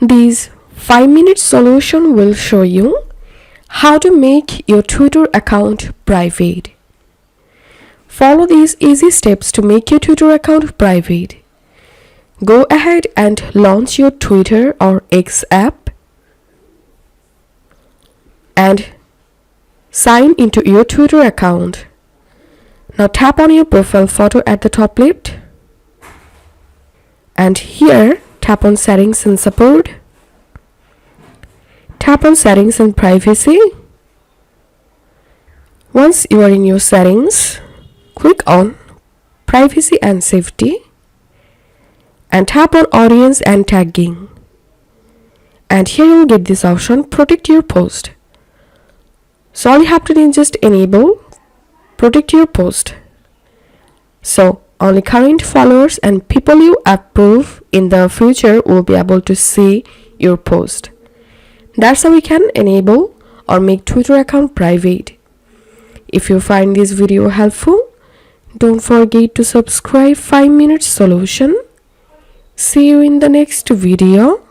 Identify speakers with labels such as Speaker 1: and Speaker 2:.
Speaker 1: This 5-minute solution will show you how to make your Twitter account private. Follow these easy steps to make your Twitter account private. Go ahead and launch your Twitter or X app and sign into your Twitter account. Now tap on your profile photo at the top left and here tap on Settings and Support. Tap on Settings and Privacy. Once you are in your settings, click on Privacy and Safety and tap on Audience and Tagging. And here you will get this option, Protect Your Post. So all you have to do is just enable Protect Your Post. So only current followers and people you approve in the future will be able to see your post. That's how we can enable or make Twitter account private. If you find this video helpful, don't forget to subscribe 5 Minute Solution. See you in the next video.